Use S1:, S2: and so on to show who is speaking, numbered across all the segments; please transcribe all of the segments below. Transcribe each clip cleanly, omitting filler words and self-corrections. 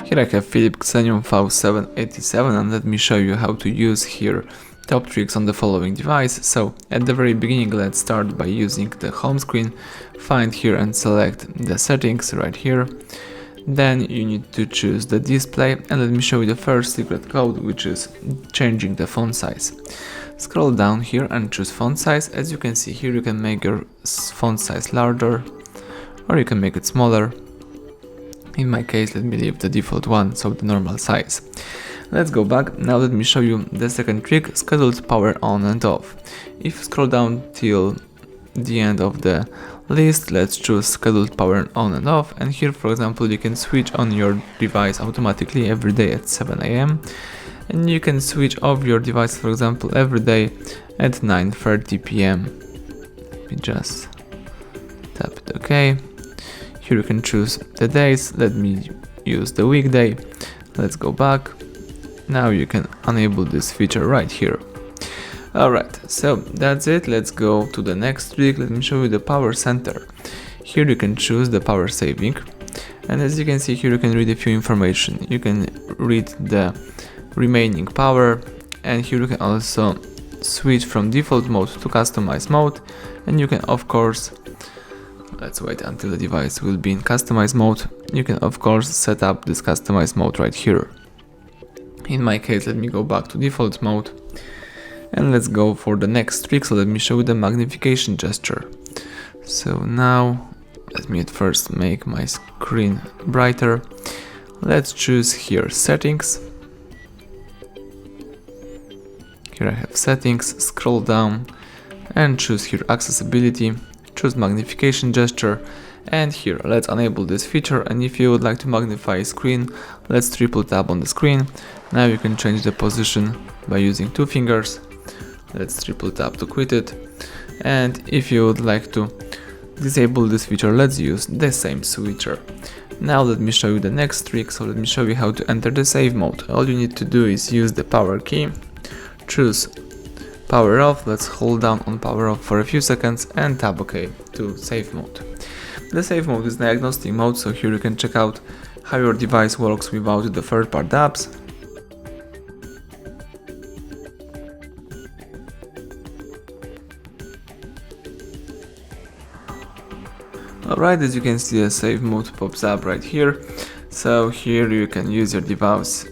S1: Here I have PHILIPS Xenium V787 and let me show you how to use here top tricks on the following device. So at the very beginning, let's start by using the home screen. Find here and select the settings right here. Then you need to choose the display and let me show you the first secret code, which is changing the font size. Scroll down here and choose font size. As you can see here, you can make your font size larger or you can make it smaller. In my case, let me leave the default one, so the normal size. Let's go back. Now let me show you the second trick, scheduled power on and off. If you scroll down till the end of the list, let's choose scheduled power on and off, and here for example you can switch on your device automatically every day at 7 AM and you can switch off your device for example every day at 9:30 PM. Let me just tap it OK. Here you can choose the days. Let me use the weekday. Let's go back. Now you can enable this feature right here. Alright, so that's it. Let's go to the next trick. Let me show you the power center. Here you can choose the power saving, and as you can see here you can read a few information. You can read the remaining power, and here you can also switch from default mode to customize mode, and you can of course, let's wait until the device will be in customize mode. You can of course set up this customize mode right here. In my case, let me go back to default mode and let's go for the next trick. So let me show you the magnification gesture. So now let me at first make my screen brighter. Let's choose here settings. Here I have settings, scroll down and choose here accessibility. Choose magnification gesture, and here let's enable this feature. And if you would like to magnify a screen, let's triple tap on the screen. Now you can change the position by using two fingers. Let's triple tap to quit it, and if you would like to disable this feature, let's use the same switcher. Now let me show you the next trick. So let me show you how to enter the save mode. All you need to do is use the power key, choose power off. Let's hold down on power off for a few seconds and tap OK to save mode. The save mode is diagnostic mode, so here you can check out how your device works without the third-party apps. Alright, as you can see, the save mode pops up right here. So here you can use your device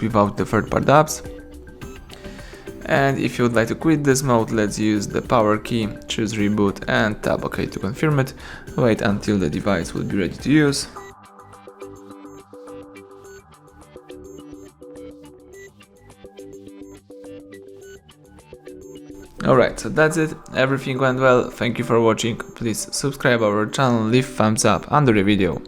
S1: without the third-party apps. And if you would like to quit this mode, let's use the power key, choose reboot and tap OK to confirm it. Wait until the device will be ready to use. Alright, so that's it. Everything went well. Thank you for watching. Please subscribe our channel, leave thumbs up under the video.